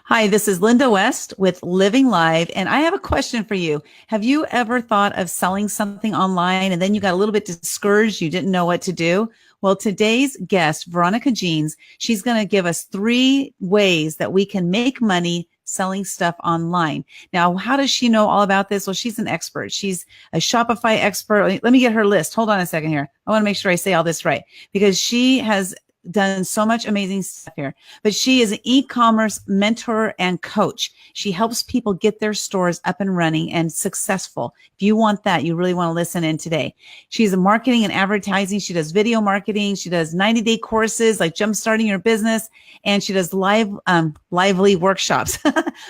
Hi, this is Linda West with Living Live, and I have a question for you. Have you ever thought of selling something online and then you got a little bit discouraged? You didn't know what to do? Well, today's guest, Veronica Jeans, she's going to give us 3 ways that we can make money selling stuff online. Now, how does she know all about this? Well, she's an expert. She's a Shopify expert. Let me get her list. Hold on a second here. I want to make sure I say all this right because she has done so much amazing stuff here, but she is an e-commerce mentor and coach. She helps people get their stores up and running and successful. If you want that, you really want to listen in today. She's a marketing and advertising. She does video marketing. She does 90-day courses like jumpstarting your business. And she does lively workshops,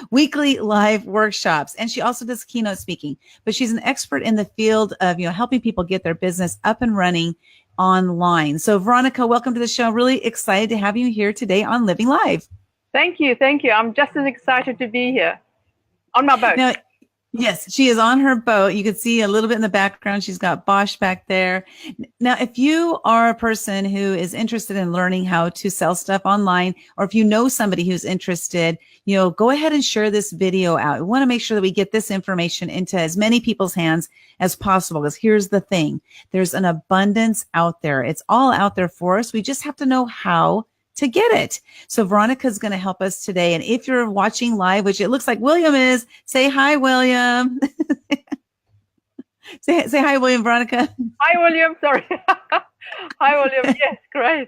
weekly live workshops. And she also does keynote speaking, but she's an expert in the field of, helping people get their business up and running online. So Veronica, welcome to the show. Really excited to have you here today on Living Live. Thank you. Thank you. I'm just as excited to be here on my boat. Now, yes, she is on her boat. You can see a little bit in the background. She's got Bosch back there. Now, if you are a person who is interested in learning how to sell stuff online, or if you know somebody who's interested, go ahead and share this video out. We want to make sure that we get this information into as many people's hands as possible, because here's the thing. There's an abundance out there. It's all out there for us. We just have to know how to get it. So Veronica is going to help us today. And if you're watching live, which it looks like William is, say hi, William. say hi, William, Veronica. Hi, William. Sorry. Hi, William. Yes, great.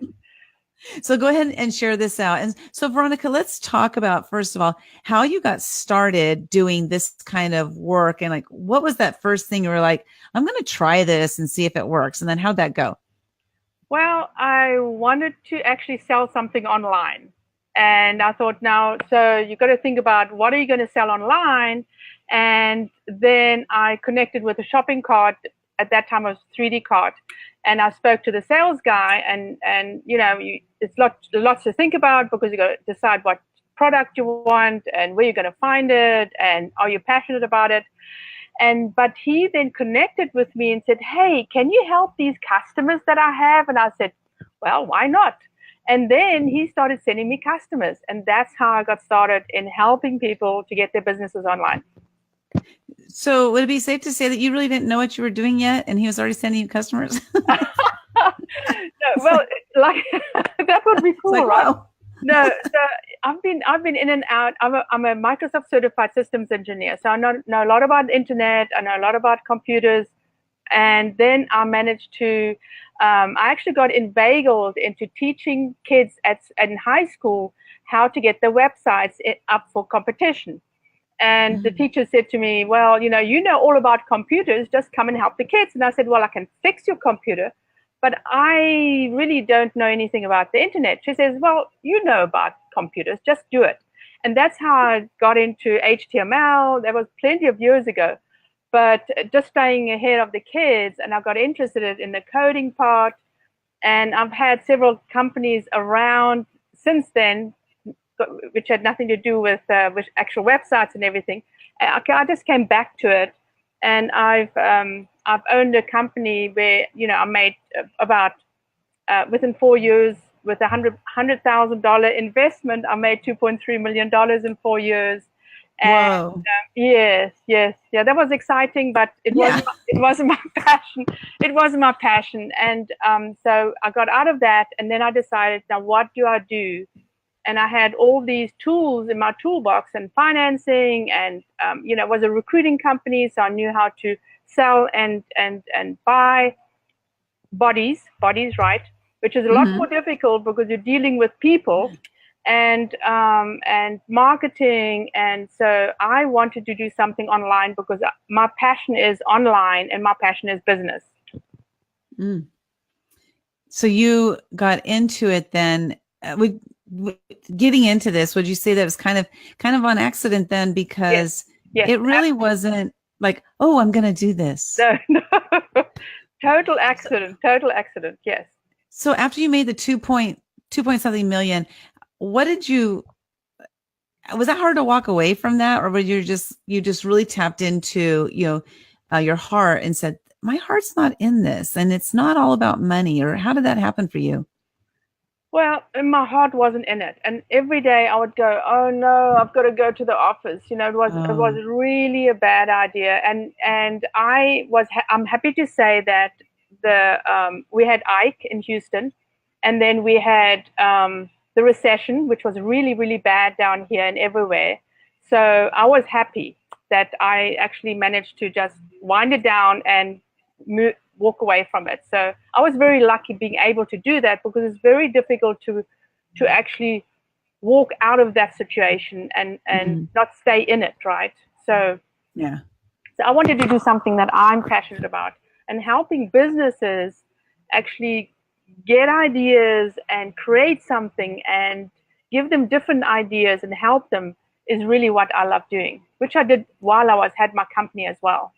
So go ahead and share this out. And so Veronica, let's talk about, first of all, how you got started doing this kind of work. And like, what was that first thing you were like, I'm going to try this and see if it works. And then how'd that go? Well, I wanted to actually sell something online. And I thought, so you got to think about what are you going to sell online? And then I connected with a shopping cart. At that time, it was 3D cart. And I spoke to the sales guy, and it's lots to think about because you got to decide what product you want and where you're going to find it and are you passionate about it. But he then connected with me and said, hey, can you help these customers that I have? And I said, well, why not? And then he started sending me customers. And that's how I got started in helping people to get their businesses online. So would it be safe to say that you really didn't know what you were doing yet and he was already sending you customers? No, well, like that would be cool, like, right? Wow. No, so I've been in and out. I'm a Microsoft certified systems engineer. So I know a lot about the internet. I know a lot about computers. And then I managed to, I actually got inveigled into teaching kids in high school how to get their websites up for competition. And the teacher said to me, well, you know all about computers, just come and help the kids. And I said, well, I can fix your computer, but I really don't know anything about the internet. She says, well, you know about computers, just do it. And that's how I got into HTML. That was plenty of years ago, but just staying ahead of the kids. And I got interested in the coding part. And I've had several companies around since then, which had nothing to do with actual websites and everything. I just came back to it, and I've owned a company where I made about within 4 years with $100,000 investment, I made $2.3 million in 4 years. And yes, that was exciting, but it wasn't my passion. It wasn't my passion, and so I got out of that, and then I decided, now what do I do? And I had all these tools in my toolbox and financing, and it was a recruiting company, so I knew how to sell and buy bodies, right? Which is a lot more difficult because you're dealing with people and marketing. And so I wanted to do something online because my passion is online and my passion is business. So you got into it then. Getting into this, would you say that was kind of on accident then, because it really wasn't like, oh, I'm going to do this? No. Total accident, yes. So after you made the 2 point something million, was that hard to walk away from that? Or were you just really tapped into, your heart and said, my heart's not in this and it's not all about money? Or how did that happen for you? Well, and my heart wasn't in it, and every day I would go, "Oh no, I've got to go to the office." It was really a bad idea, and I'm happy to say that we had Ike in Houston, and then we had the recession, which was really really bad down here and everywhere. So I was happy that I actually managed to just wind it down and walk away from it. So I was very lucky being able to do that, because it's very difficult to actually walk out of that situation and not stay in it, right? So Yeah. So I wanted to do something that I'm passionate about, and helping businesses actually get ideas and create something and give them different ideas and help them is really what I love doing, which I did while I had my company as well.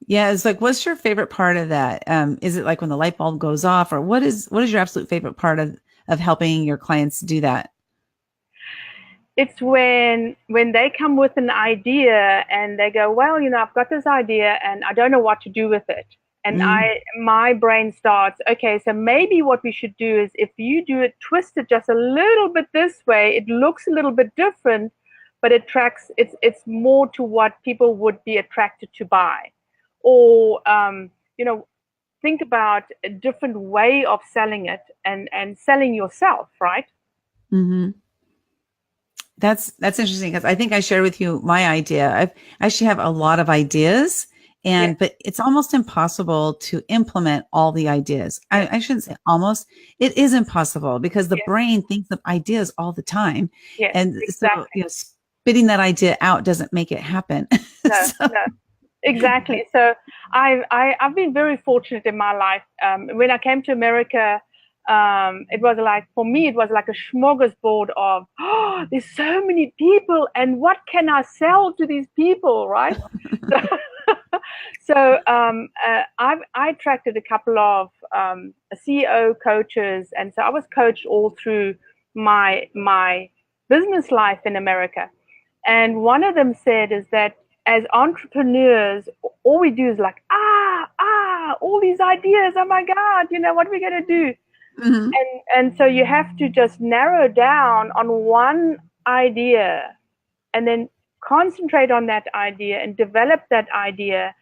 Yeah, it's like, what's your favorite part of that? Is it like when the light bulb goes off, or what is your absolute favorite part of helping your clients do that? It's when they come with an idea and they go, well, I've got this idea and I don't know what to do with it. And my brain starts, okay, so maybe what we should do is, if you do it, twist it just a little bit this way, it looks a little bit different, but it's more to what people would be attracted to buy. Or, think about a different way of selling it and selling yourself, right? Mm-hmm. That's interesting, because I think I shared with you my idea. I actually have a lot of ideas, but it's almost impossible to implement all the ideas. I shouldn't say almost. It is impossible, because the brain thinks of ideas all the time. Yes, And exactly. so, spitting that idea out doesn't make it happen. No, no. Exactly. So I've been very fortunate in my life. When I came to America, it was like, for me, it was like a smorgasbord of, there's so many people, and what can I sell to these people, right? So I attracted a couple of CEO coaches, and so I was coached all through my business life in America. And one of them said is that, as entrepreneurs, all we do is like, all these ideas. Oh my God, what are we going to do? Mm-hmm. And so you have to just narrow down on one idea, and then concentrate on that idea and develop that idea.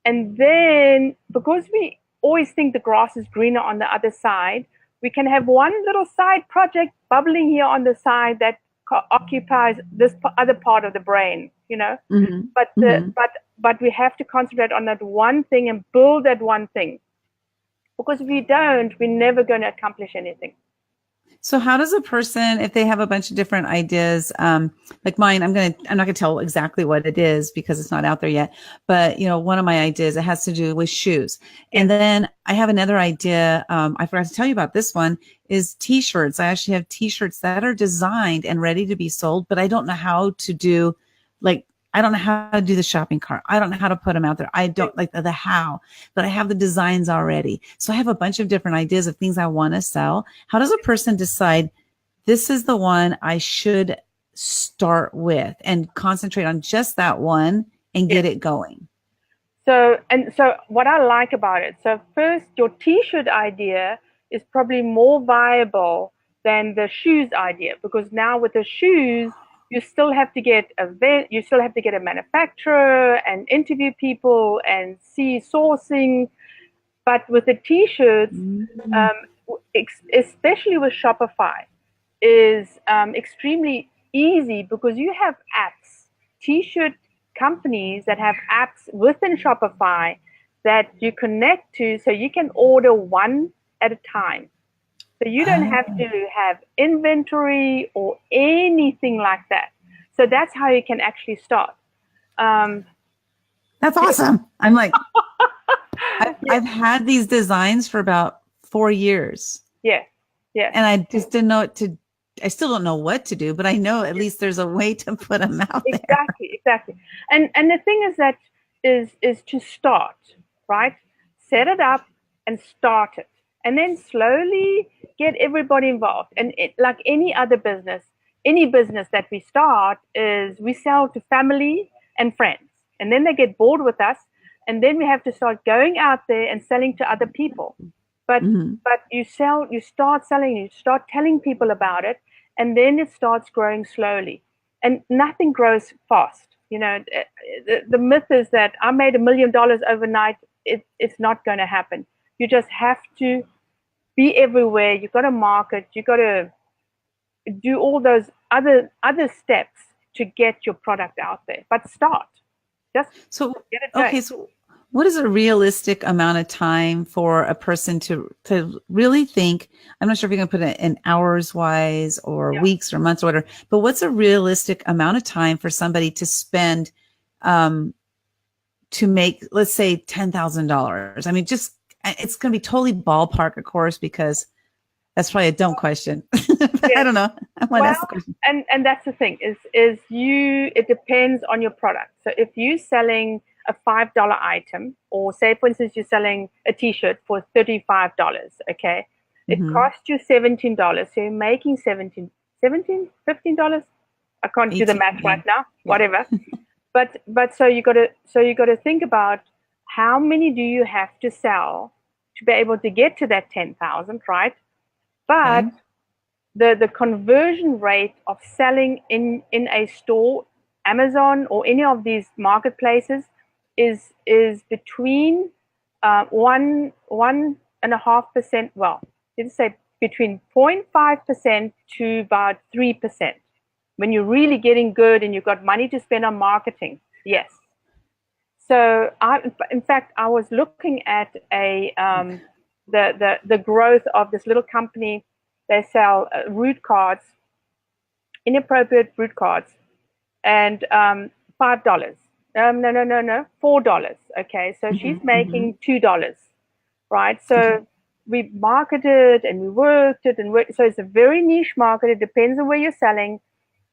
And then, because we always think the grass is greener on the other side, we can have one little side project bubbling here on the side that occupies this other part of the brain, Mm-hmm. but we have to concentrate on that one thing and build that one thing, because if we don't, we're never going to accomplish anything. So how does a person, if they have a bunch of different ideas, like mine, I'm not gonna tell exactly what it is because it's not out there yet, but one of my ideas, it has to do with shoes. And then I have another idea. I forgot to tell you about this one, is t-shirts. I actually have t-shirts that are designed and ready to be sold, but I don't know how to do, I don't know how to do the shopping cart. I don't know how to put them out there. I don't like the how, but I have the designs already. So I have a bunch of different ideas of things I want to sell. How does a person decide this is the one I should start with and concentrate on just that one and get it going? So what I like about it, so first, your t-shirt idea is probably more viable than the shoes idea, because now with the shoes, you still have to get a manufacturer and interview people and see sourcing. But with the t-shirts, especially with Shopify, is extremely easy, because you have apps, t-shirt companies that have apps within Shopify that you connect to, so you can order one at a time. So you don't have to have inventory or anything like that. So that's how you can actually start. That's awesome. I'm like, I've had these designs for about 4 years. Yeah. And I just didn't know I still don't know what to do, but I know at least there's a way to put them out there. Exactly. And the thing is that is to start, right? Set it up and start it. And then slowly get everybody involved. And like any other business, any business that we start, is we sell to family and friends. And then they get bored with us. And then we have to start going out there and selling to other people. But Mhm. but you start selling, you start telling people about it, and then it starts growing slowly. And nothing grows fast. The myth is that I made $1 million overnight. It's not going to happen. You just have to be everywhere. You got to market. You got to do all those other steps to get your product out there. But start. Just So, get it okay, going. so what is a realistic amount of time for a person to really think? I'm not sure if you can put it in hours wise or Yeah. weeks or months or whatever, but what's a realistic amount of time for somebody to spend um, to make, let's say, $10,000? I mean, just it's going to be totally ballpark, of course, because that's probably a dumb question. I Yes. don't know. I want to Well, ask the question. and that's the thing is it depends on your product. So if you're selling a $5 item, or say for instance you're selling a t-shirt for $35, okay, it Hmm. costs you $17, so you're making 17 $15. I can't do the 18, math yeah. right now, Yeah. whatever. But so you got to think about how many do you have to sell to be able to get to that 10,000, right? But Okay. the conversion rate of selling in a store, Amazon or any of these marketplaces, is between 1.5%. Well, let's say between 0.5% to about 3%. When you're really getting good and you've got money to spend on marketing, yes. So in fact, I was looking at the growth of this little company. They sell root cards, inappropriate root cards, and $5. No, $4. Okay, so she's Hmm. Hmm. making $2, right? So we marketed and we worked it and worked. So it's a very niche market. It depends on where you're selling.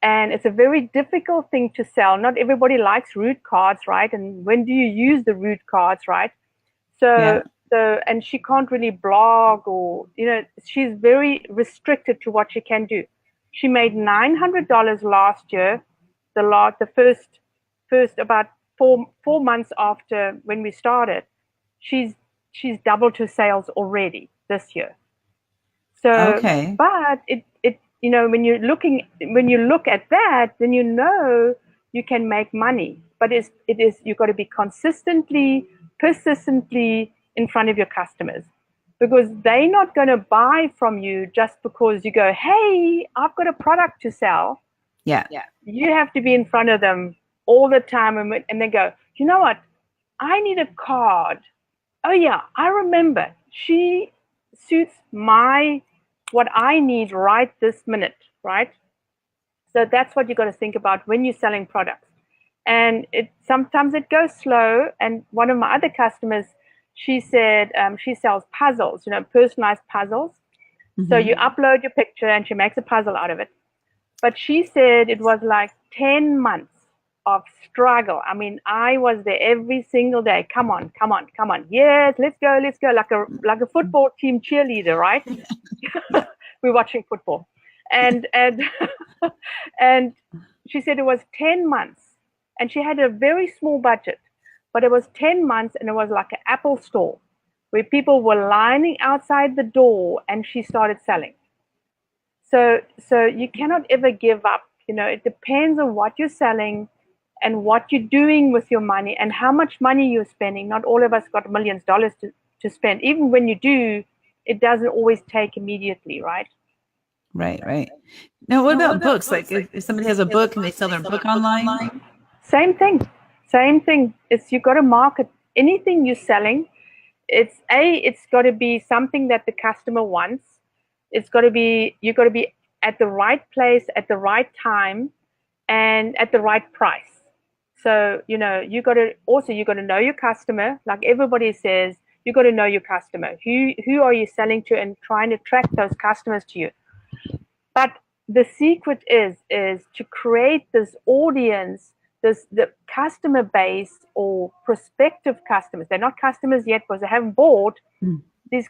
And it's a very difficult thing to sell. Not everybody likes root cards, right? And when do you use the root cards, right? Yeah. So, and she can't really blog, or, she's very restricted to what she can do. She made $900 last year, the first about four months after when we started. She's doubled her sales already this year. So, Okay. but when you look at that, then you can make money. But you've got to be persistently in front of your customers, because they're not going to buy from you just because you go, hey, I've got a product to sell. Yeah. You have to be in front of them all the time, and they go, you know what? I need a card. Oh yeah, I remember. She suits what I need right this minute, right? So that's what you got to think about when you're selling products. And sometimes it goes slow. And one of my other customers, she said she sells puzzles, personalized puzzles. So Hmm. you upload your picture and she makes a puzzle out of it. But she said it was like 10 months of struggle. I mean, I was there every single day. Come on, come on, come on. Yes, let's go, let's go. Like a football team cheerleader, right? Yeah. We're watching football. And and she said it was 10 months. And she had a very small budget. But it was 10 months, and it was like an Apple store where people were lining outside the door, and she started selling. So you cannot ever give up. It depends on what you're selling and what you're doing with your money and how much money you're spending. Not all of us got millions of dollars to spend. Even when you do, it doesn't always take immediately, right? Right, right. Now, what about books? Like if somebody has a book and they sell their book online? Same thing. Same thing. It's you got to market anything you're selling. It's got to be something that the customer wants. You got to be at the right place at the right time and at the right price. So, you got to know your customer. Like everybody says, you got to know your customer. Who are you selling to, and trying to attract those customers to you. But the secret is to create this audience, the customer base or prospective customers. They're not customers yet because they haven't bought. Mm. These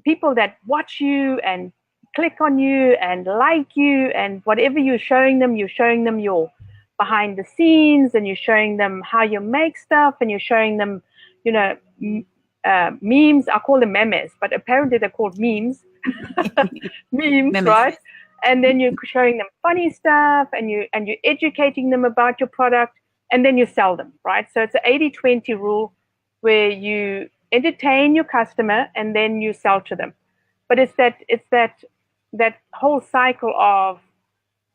people that watch you and click on you and like you, and whatever you're showing them your behind the scenes, and you're showing them how you make stuff, and you're showing them, memes. I call them memes, but apparently they're called memes. Memes, right? And then you're showing them funny stuff, and you're educating them about your product, and then you sell them, right? So it's an 80-20 rule where you entertain your customer and then you sell to them. But it's that whole cycle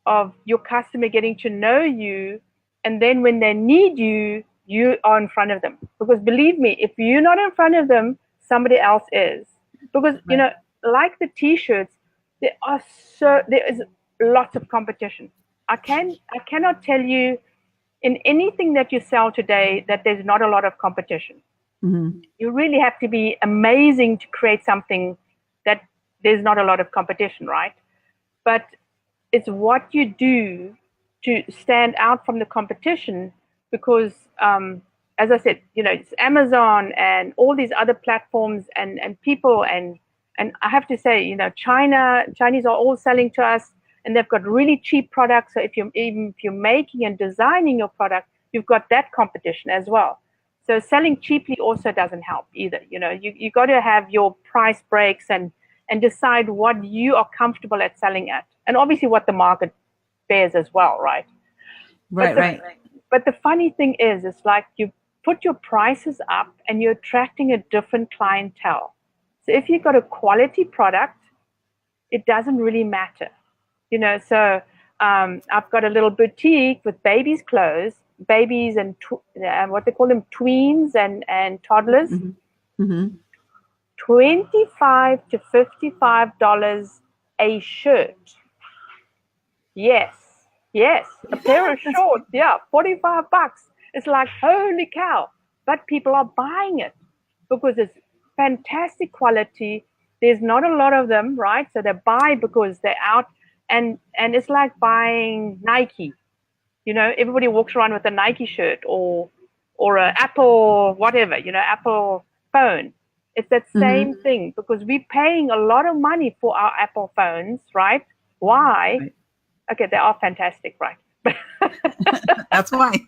of your customer getting to know you, and then when they need you, you are in front of them. Because believe me, if you're not in front of them, somebody else is. Because you know, like the t-shirts, there is lots of competition. I cannot tell you in anything that you sell today that there's not a lot of competition. Mm-hmm. You really have to be amazing to create something that there's not a lot of competition, right? But it's what you do to stand out from the competition, because as I said, you know, it's Amazon and all these other platforms and people, and I have to say, you know, Chinese are all selling to us, and they've got really cheap products. So if you're making and designing your product, you've got that competition as well. So selling cheaply also doesn't help either. You know, you got to have your price breaks and decide what you are comfortable at selling at, and obviously what the market bears as well, right? Right. But the funny thing is, it's like you put your prices up and you're attracting a different clientele. So if you've got a quality product, it doesn't really matter, you know. So I've got a little boutique with babies' clothes, babies and what they call them, tweens and toddlers. Mm-hmm. Mm-hmm. $25 to $55 a shirt. Yes, a pair of shorts. Yeah, $45. It's like, holy cow! But people are buying it because it's fantastic quality. There's not a lot of them, right? So they buy because they're out, and it's like buying Nike. You know, everybody walks around with a Nike shirt or an Apple whatever, you know, Apple phone. It's that same thing, because we're paying a lot of money for our Apple phones, right? Why? Right. Okay, they are fantastic, right? That's why.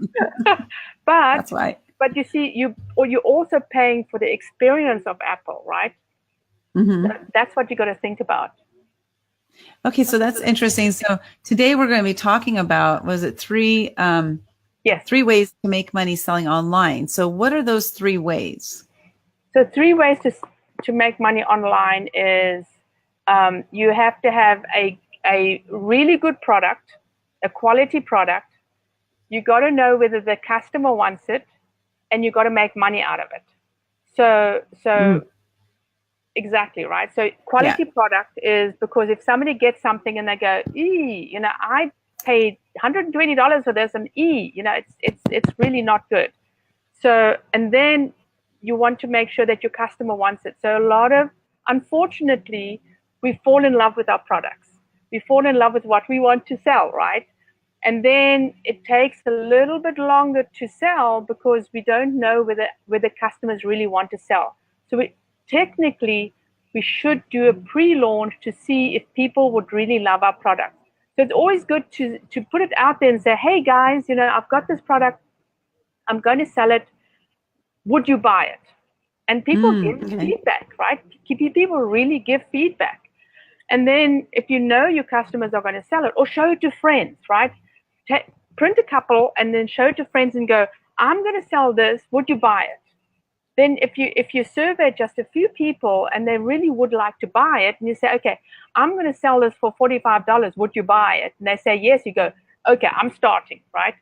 That's why. But you see, you're also paying for the experience of Apple, right? Mm-hmm. So that's what you got to think about. Okay, so that's interesting. So today we're going to be talking about, three ways to make money selling online. So what are those 3 ways? So 3 ways to make money online is you have to have a really good product, a quality product. You got to know whether the customer wants it, and you got to make money out of it. So exactly, right? So quality product is because if somebody gets something and they go, you know, I paid $120 for this, and you know, it's really not good. So, and then you want to make sure that your customer wants it. So unfortunately, we fall in love with our products. We fall in love with what we want to sell, right? And then it takes a little bit longer to sell because we don't know whether customers really want to sell. So technically, we should do a pre-launch to see if people would really love our product. So it's always good to put it out there and say, hey guys, you know, I've got this product. I'm going to sell it. Would you buy it? And people give feedback, right? People really give feedback. And then if you know your customers are going to sell it, or show it to friends, right? Print a couple and then show it to friends and go, I'm going to sell this. Would you buy it? Then if you survey just a few people and they really would like to buy it, and you say, okay, I'm going to sell this for $45. Would you buy it? And they say yes. You go, okay, I'm starting, right?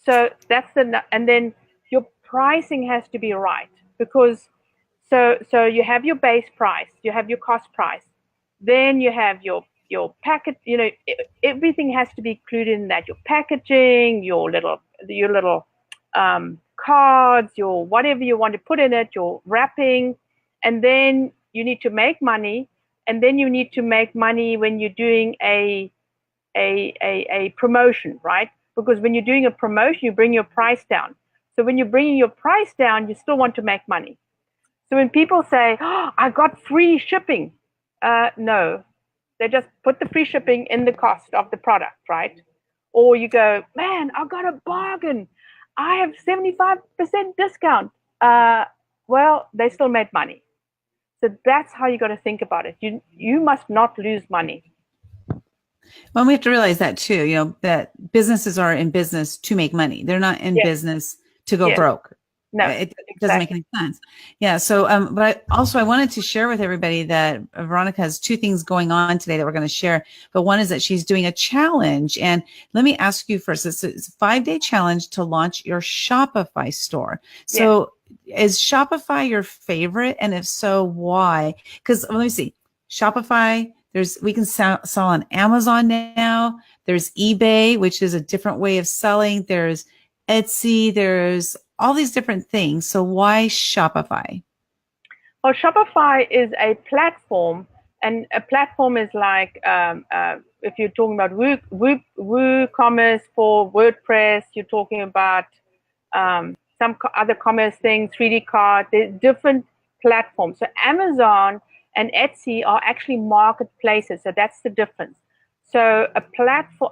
So and then your pricing has to be right, because so you have your base price, you have your cost price, then you have your packet, you know, everything has to be included in that. Your packaging, your little cards, your whatever you want to put in it, your wrapping, and then you need to make money, and then you need to make money when you're doing a promotion, right? Because when you're doing a promotion, you bring your price down. So when you're bringing your price down, you still want to make money. So when people say, oh, I got free shipping, no, they just put the free shipping in the cost of the product, right? Or you go, man, I got a bargain. I have 75% discount. well, they still made money. So that's how you got to think about it. You must not lose money. Well, we have to realize that too, that businesses are in business to make money. They're not in business to go broke. No, it doesn't make any sense. Yeah. So, but I wanted to share with everybody that Veronica has two things going on today that we're going to share. But one is that she's doing a challenge. And let me ask you first, it's a 5-day challenge to launch your Shopify store. So is Shopify your favorite? And if so, why? Because let me see, Shopify, we can sell on Amazon now. There's eBay, which is a different way of selling. There's Etsy. There's all these different things. So why Shopify? Well, Shopify is a platform, and a platform is like, if you're talking about WooCommerce for WordPress, you're talking about some other commerce thing, 3D card, there's different platforms. So Amazon and Etsy are actually marketplaces. So that's the difference. So a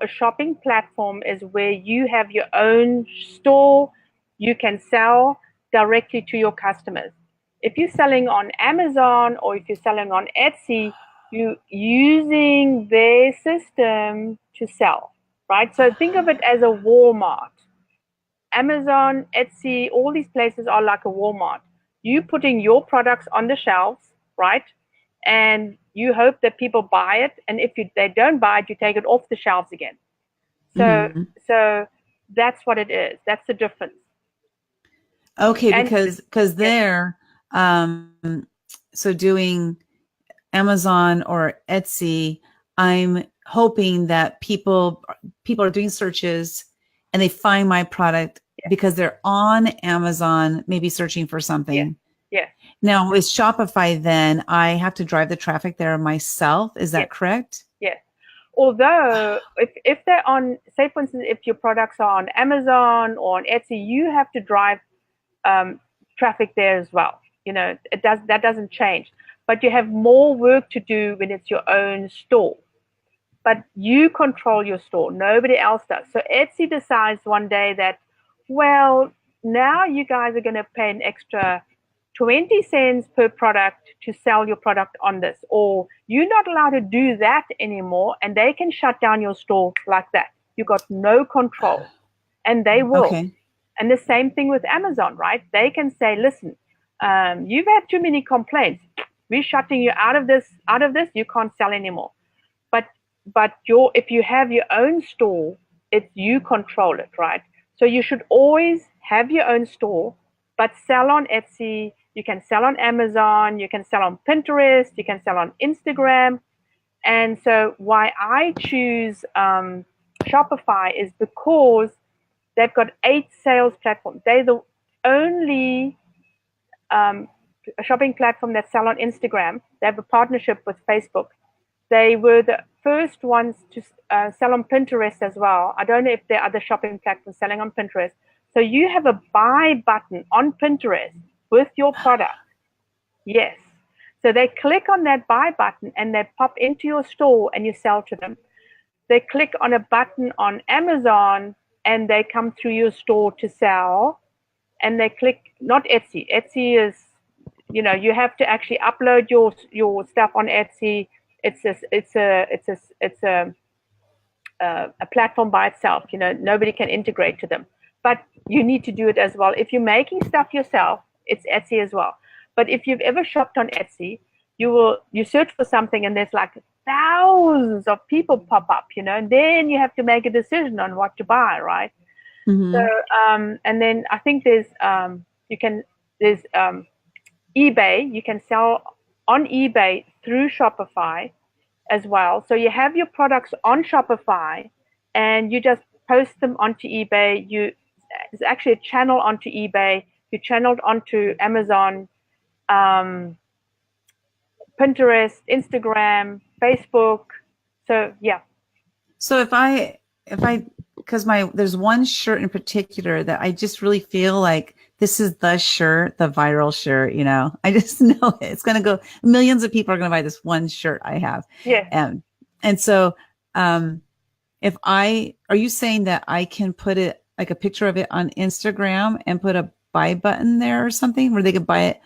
shopping platform is where you have your own store. You can sell directly to your customers. If you're selling on Amazon or if you're selling on Etsy, you're using their system to sell, right? So think of it as a Walmart. Amazon, Etsy, all these places are like a Walmart. You putting your products on the shelves, right? And you hope that people buy it. And if they don't buy it, you take it off the shelves again. So that's what it is. That's the difference. Okay, because they're so doing Amazon or Etsy, I'm hoping that people are doing searches and they find my product because they're on Amazon, maybe searching for something. Yeah. Now with Shopify, then I have to drive the traffic there myself. Is that correct? Yes. Although if they're on, say for instance, if your products are on Amazon or on Etsy, you have to drive traffic there as well. That doesn't change. But you have more work to do when it's your own store. But you control your store. Nobody else does. So Etsy decides one day that, well, now you guys are going to pay an extra 20 cents per product to sell your product on this, or you're not allowed to do that anymore, and they can shut down your store like that. You got no control, and they will. Okay. And the same thing with Amazon, right? They can say, listen, you've had too many complaints. We're shutting you out of this. You can't sell anymore. But if you have your own store, you control it, right? So you should always have your own store, but sell on Etsy. You can sell on Amazon. You can sell on Pinterest. You can sell on Instagram. And so why I choose Shopify is because they've got 8 sales platforms. They're the only shopping platform that sell on Instagram. They have a partnership with Facebook. They were the first ones to sell on Pinterest as well. I don't know if there are other shopping platforms selling on Pinterest. So you have a buy button on Pinterest with your product. Yes. So they click on that buy button and they pop into your store and you sell to them. They click on a button on Amazon and they come through your store to sell. And they click, not Etsy. Etsy is, you have to actually upload your stuff on Etsy. It's a platform by itself. Nobody can integrate to them. But you need to do it as well. If you're making stuff yourself, it's Etsy as well. But if you've ever shopped on Etsy, you search for something and there's like thousands of people pop up, and then you have to make a decision on what to buy, right? Mm-hmm. So and then I think there's eBay. You can sell on eBay through Shopify as well. So you have your products on Shopify and you just post them onto eBay. There's actually a channel onto eBay. You channeled onto Amazon, Pinterest, Instagram, Facebook. So yeah. So because there's one shirt in particular that I just really feel like this is the shirt, the viral shirt, I just know it's going to go, millions of people are going to buy this one shirt I have. Yeah. And so, are you saying that I can put it like a picture of it on Instagram and put a buy button there or something where they could buy it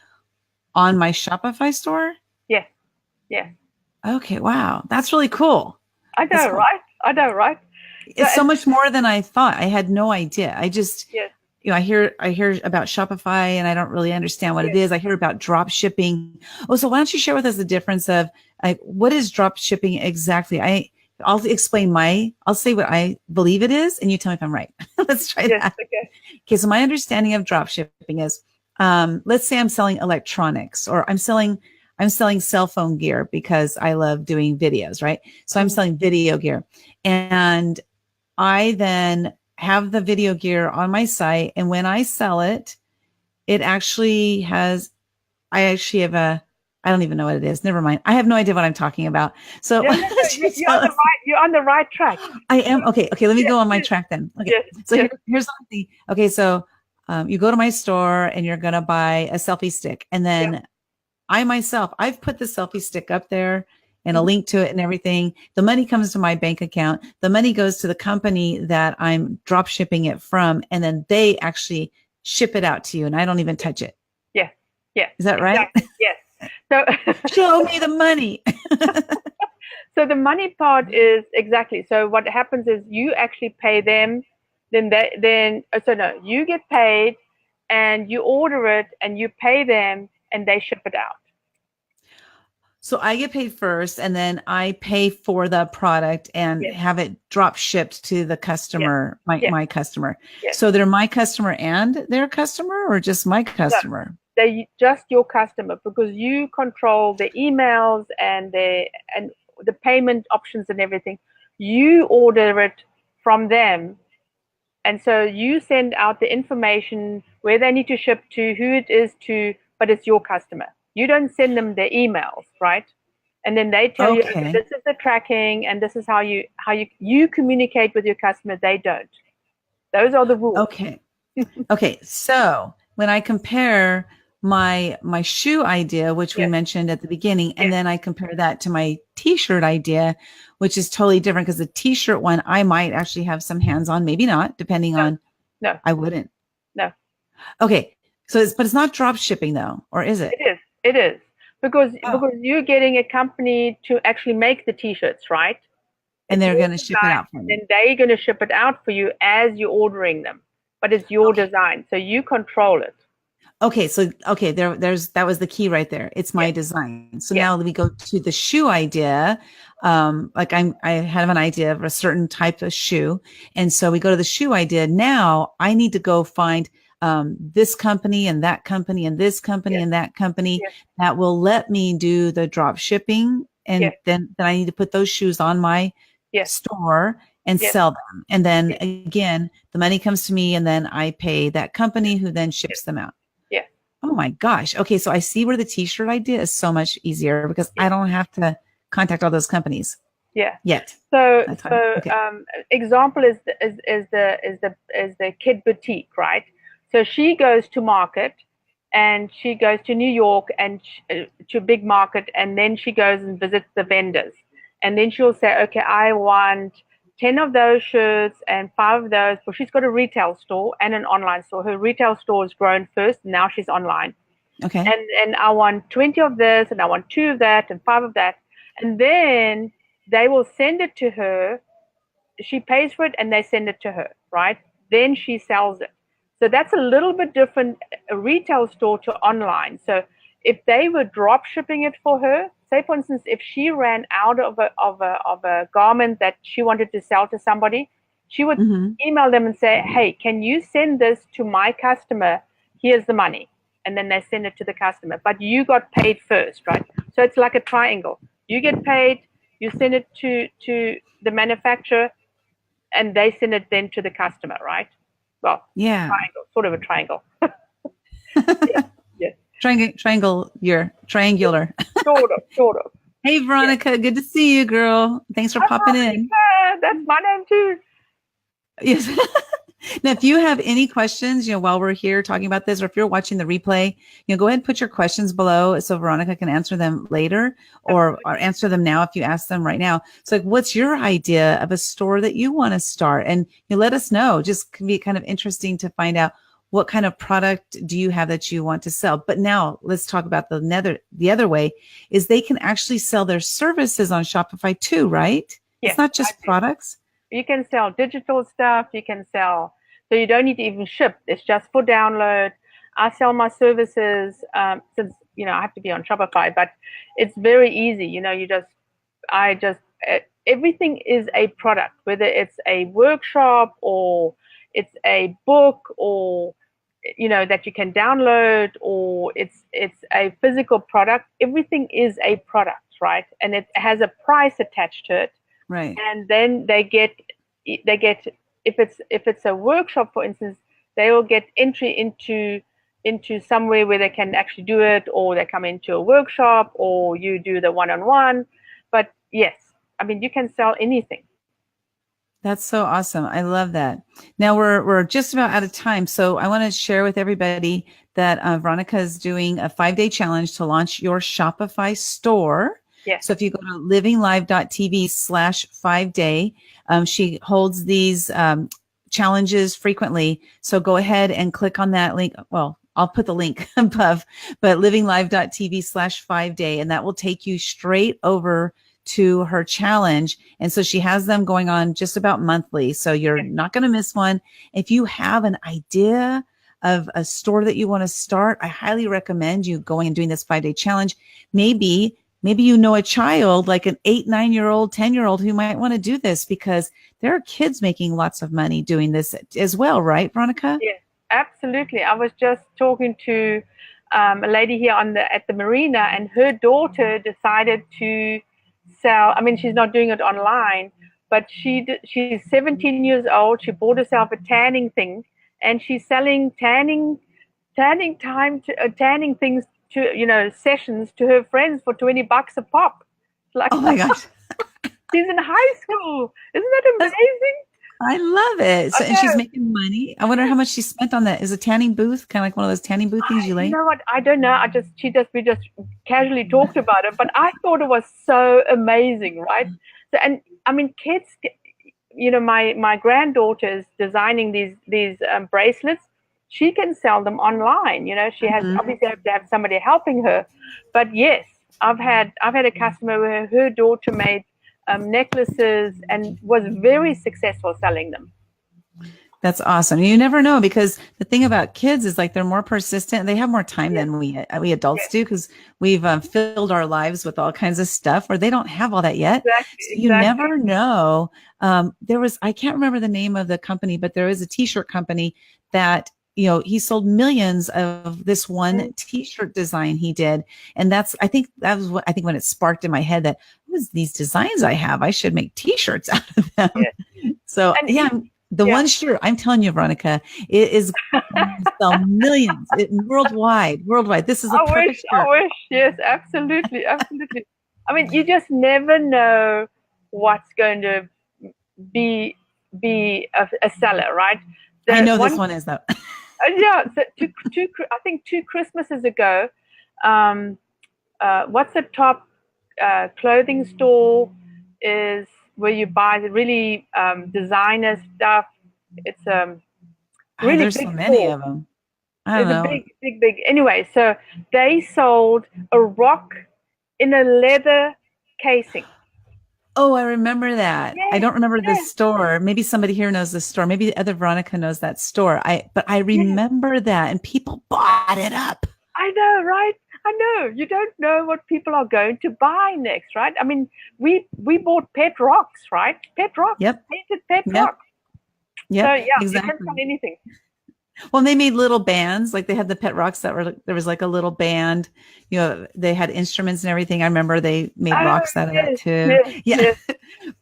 on my Shopify store? Yes. Yes. Okay. Wow. That's really cool. I know, Cool. right? I know, right? It's so much more than I thought. I had no idea. I just, yes. I hear about Shopify and I don't really understand what it is. I hear about drop shipping. Oh, so why don't you share with us the difference of like, what is drop shipping exactly? I'll explain I'll say what I believe it is and you tell me if I'm right. Let's try that. Okay. So my understanding of drop shipping is, let's say I'm selling electronics or I'm selling cell phone gear because I love doing videos, right? So I'm selling video gear and I then have the video gear on my site. And when I sell it, I actually have I don't even know what it is. Never mind. I have no idea what I'm talking about. So you're on the right track. I am. Okay. Let me go on my track then. Okay. So here's something. Okay. So you go to my store and you're going to buy a selfie stick. And then I've put the selfie stick up there and a link to it and everything. The money comes to my bank account. The money goes to the company that I'm drop shipping it from. And then they actually ship it out to you. And I don't even touch it. Yeah. Yeah. Is that right? Yes. So show me the money. So the money part is exactly. So what happens is you actually pay them. You get paid and you order it and you pay them and they ship it out. So I get paid first and then I pay for the product and have it drop shipped to the customer, my customer. Yes. So they're my customer and their customer or just my customer? No, they're just your customer because you control the emails and the payment options and everything. You order it from them. And so you send out the information where they need to ship to, who it is to, but it's your customer. You don't send them the emails, right? And then they tell you, okay, this is the tracking and this is how you communicate with your customer. They don't. Those are the rules. Okay. Okay. So when I compare my shoe idea, which we mentioned at the beginning, and then I compare that to my t-shirt idea, which is totally different because the t-shirt one, I might actually have some hands on, maybe not, depending on. No, I wouldn't. No. Okay. So but it's not drop shipping though, or is it? It is because you're getting a company to actually make the t-shirts, right? And they're going to ship it out for you. Then they're going to ship it out for you as you're ordering them, but it's your design, so you control it. Okay, so that was the key right there. It's my design. So now we go to the shoe idea. Like I have an idea of a certain type of shoe, and so we go to the shoe idea. Now I need to go find this company and that company and this company and that company that will let me do the drop shipping, and then I need to put those shoes on my store and sell them. And then again, the money comes to me, and then I pay that company who then ships them out. Oh my gosh. Okay. So I see where the t-shirt idea is so much easier because I don't have to contact all those companies. Yet. So example is the kid boutique, right? So she goes to market and she goes to New York and to a big market, and then she goes and visits the vendors, and then she'll say, okay, I want 10 of those shirts and 5 of those. Well, she's got a retail store and an online store. Her retail store has grown first. Now she's online. Okay. And I want 20 of this, and I want 2 of that, and 5 of that. And then they will send it to her. She pays for it, and they send it to her, right? Then she sells it. So that's a little bit different, a retail store to online. So if they were drop shipping it for her, say for instance, if she ran out of a garment that she wanted to sell to somebody, she would email them and say, hey, can you send this to my customer? Here's the money. And then they send it to the customer. But you got paid first, right? So it's like a triangle. You get paid, you send it to the manufacturer, and they send it then to the customer, right? Well, triangle, sort of a triangle. Triangular. Sort of. Hey, Veronica, good to see you, girl. Thanks for popping in. That's my name too. Yes. Now, if you have any questions, while we're here talking about this, or if you're watching the replay, go ahead and put your questions below so Veronica can answer them later, or answer them now if you ask them right now. So, what's your idea of a store that you want to start? And let us know. Just can be kind of interesting to find out what kind of product do you have that you want to sell? But now let's talk about the other way is they can actually sell their services on Shopify too, right? Yes, it's not just products. You can sell digital stuff. You can sell, so you don't need to even ship. It's just for download. I sell my services since, I have to be on Shopify, but it's very easy. Everything is a product, whether it's a workshop or it's a book or, that you can download, or it's a physical product. Everything is a product, right? And it has a price attached to it. Right. And then they get, if it's a workshop, for instance, they will get entry into somewhere where they can actually do it, or they come into a workshop, or you do the one-on-one. But yes, you can sell anything. That's so awesome. I love that. Now we're just about out of time. So I want to share with everybody that Veronica is doing a 5-day challenge to launch your Shopify store. Yes. So if you go to livinglive.tv/5day, she holds these challenges frequently. So go ahead and click on that link. Well, I'll put the link above, but livinglive.tv/5day, and that will take you straight over to her challenge. And so she has them going on just about monthly. So you're not going to miss one. If you have an idea of a store that you want to start, I highly recommend you going and doing this 5-day challenge. Maybe you know a child, like an 8, 9-year-old, 10-year-old who might want to do this, because there are kids making lots of money doing this as well. Right, Veronica? Yes, absolutely. I was just talking to a lady here at the marina, and her daughter decided to sell. She's not doing it online, but she's 17 years old. She bought herself a tanning thing, and she's selling tanning things to, sessions to her friends for $20 a pop. Like, oh my gosh. She's in high school. Isn't that amazing? I love it. So, and she's making money. I wonder how much she spent on that. Is a tanning booth kind of like one of those tanning booth things you like? You know what? I don't know. We just casually talked about it, but I thought it was so amazing, right? So, and kids, my granddaughter is designing these bracelets. She can sell them online. She has obviously have to have somebody helping her, but yes, I've had a customer where her daughter made necklaces and was very successful selling them. That's awesome. You never know, because the thing about kids is like they're more persistent. They have more time than we adults do, because we've filled our lives with all kinds of stuff where they don't have all that yet. Exactly, so you never know. I can't remember the name of the company, but there is a t-shirt company that, he sold millions of this one t-shirt design he did. And I think when it sparked in my head that these designs I have, I should make t-shirts out of them. Yeah. So one shirt, I'm telling you, Veronica, it is sell millions worldwide. This is a perfect shirt. I wish. Yes, absolutely. You just never know what's going to be a seller, right? I know this one is though. So I think 2 Christmases ago, what's the top clothing store is where you buy the really designer stuff. It's really there's big so many store. of them. I don't know. Big. Anyway, so they sold a rock in a leather casing. Oh, I remember that. Yes, I don't remember the store. Maybe somebody here knows the store. Maybe the other Veronica knows that store. But I remember that, and people bought it up. I know, right? I know. You don't know what people are going to buy next, right? We bought pet rocks, right? Pet rocks. Yep. Painted pet rocks. Yep. So exactly. You can sell anything. Well, they made little bands, like they had the pet rocks there was like a little band, they had instruments and everything. I remember they made rocks out of that too. Yes.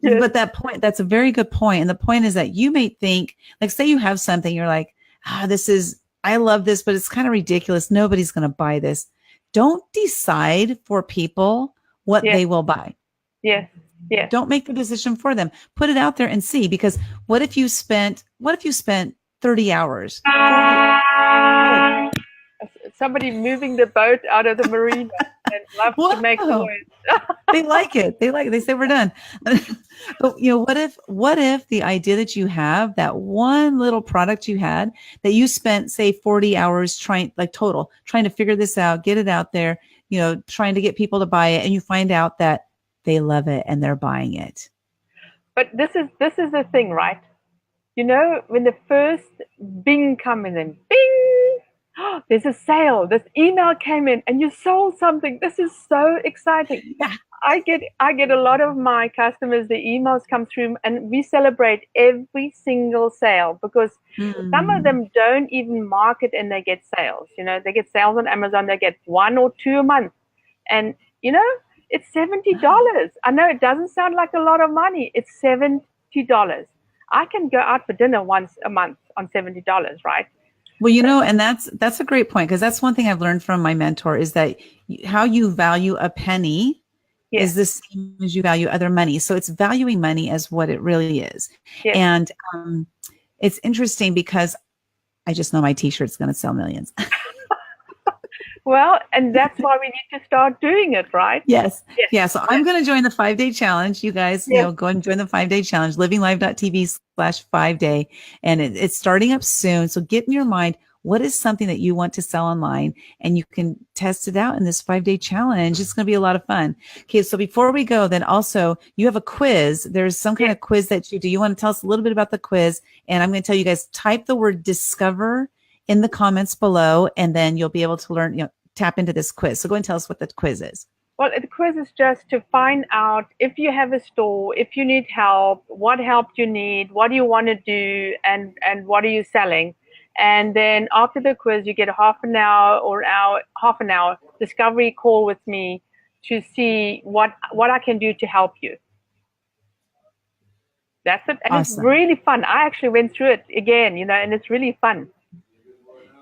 But that's a very good point. And the point is that you may think, like, say you have something, you're like, I love this, but it's kind of ridiculous. Nobody's going to buy this. Don't decide for people what they will buy. Yes. Yes. Don't make the decision for them. Put it out there and see, because what if you spent 30 hours? somebody moving the boat out of the marina and loves to make noise. They like it. They say we're done. But what if the idea that you have, that one little product you had that you spent, say, 40 hours trying to figure this out, get it out there, trying to get people to buy it, and you find out that they love it and they're buying it. But this is the thing, right? When the first bing come in, and bing, there's a sale. This email came in and you sold something. This is so exciting. Yeah. I get a lot of my customers, the emails come through, and we celebrate every single sale, because some of them don't even market and they get sales. They get sales on Amazon. They get 1 or 2 a month. And, it's $70. I know it doesn't sound like a lot of money. It's $70. I can go out for dinner once a month on $70, right? Well, and that's a great point, because that's one thing I've learned from my mentor, is that how you value a penny is the same as you value other money. So it's valuing money as what it really is. Yes. And it's interesting because I just know my t-shirt's going to sell millions. Well, and that's why we need to start doing it, right? Yes. Yeah. So I'm going to join the 5-day challenge. You guys, go and join the 5-day challenge, livinglive.tv/5-day. And it's starting up soon. So get in your mind, what is something that you want to sell online, and you can test it out in this 5-day challenge. It's going to be a lot of fun. Okay. So before we go, then also you have a quiz. There's some kind of quiz that you do. You want to tell us a little bit about the quiz? And I'm going to tell you guys, type the word discover in the comments below, and then you'll be able to learn, tap into this quiz. So go and tell us what the quiz is. Well, the quiz is just to find out if you have a store, if you need help, what help you need, what do you want to do, and what are you selling. And then after the quiz, you get a half an hour discovery call with me to see what I can do to help you. That's it. And It's really fun. I actually went through it again, and it's really fun.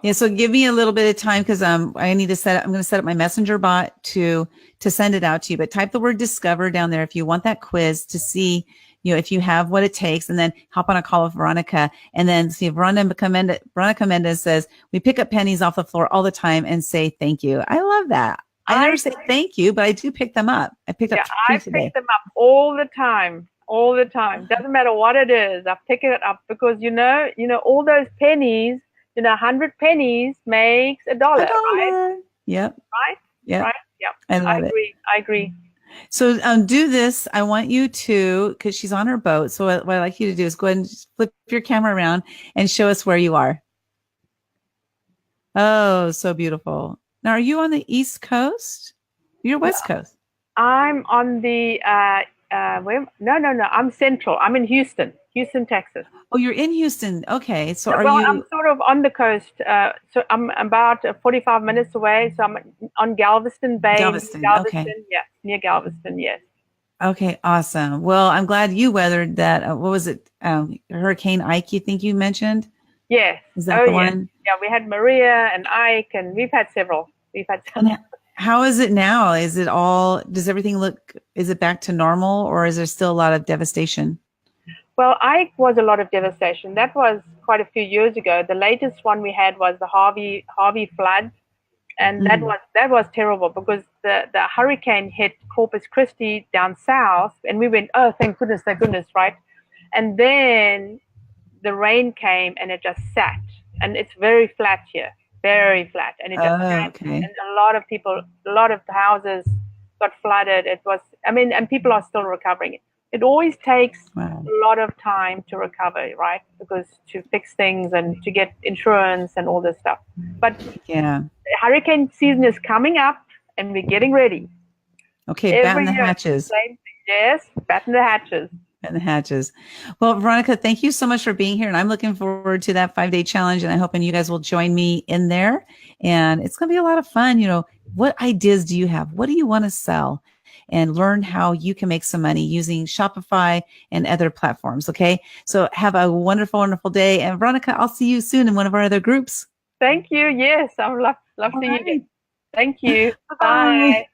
Yeah. So give me a little bit of time, because I'm going to set up my messenger bot to send it out to you. But type the word discover down there if you want that quiz, to see, if you have what it takes, and then hop on a call with Veronica, and then see if Veronica Mendez says, we pick up pennies off the floor all the time and say thank you. I love that. I never say thank you, but I do pick them up. I picked up two today. I pick them up all the time. All the time. Doesn't matter what it is. I pick it up because, all those pennies, 100 pennies makes $1, right? Yep. Right? Yep. Right? Yep. I agree. So do this. I want you to, because she's on her boat. So what I'd like you to do is go ahead and flip your camera around and show us where you are. Oh, so beautiful. Now, are you on the East Coast? You're West Coast. I'm on the, no. I'm Central. I'm in Houston, Texas. Oh, you're in Houston. Okay. So I'm sort of on the coast. So I'm about 45 minutes away. So I'm on Galveston Bay. Galveston, okay. Yeah, near Galveston, yes. Okay, awesome. Well, I'm glad you weathered that. What was it? Hurricane Ike, you think you mentioned? Yes. Is that the one? Yeah, we had Maria and Ike, and we've had several. How is it now? Is it back to normal, or is there still a lot of devastation? Well, Ike was a lot of devastation. That was quite a few years ago. The latest one we had was the Harvey flood, and that was terrible, because the hurricane hit Corpus Christi down south, and we went, oh, thank goodness, right? And then the rain came and it just sat, and it's very flat here, very flat, and it just sat. Okay. And a lot of the houses got flooded. And people are still recovering. It always takes a lot of time to recover, right? Because to fix things and to get insurance and all this stuff. But hurricane season is coming up, and we're getting ready. Okay, batten the hatches. Yes, batten the hatches. And the hatches. Well, Veronica, thank you so much for being here. And I'm looking forward to that 5-day challenge. And I'm hoping you guys will join me in there. And it's going to be a lot of fun. What ideas do you have? What do you want to sell? And learn how you can make some money using Shopify and other platforms. Okay. So have a wonderful, wonderful day. And Veronica, I'll see you soon in one of our other groups. Thank you. Yes. I would love seeing you. Thank you. Bye.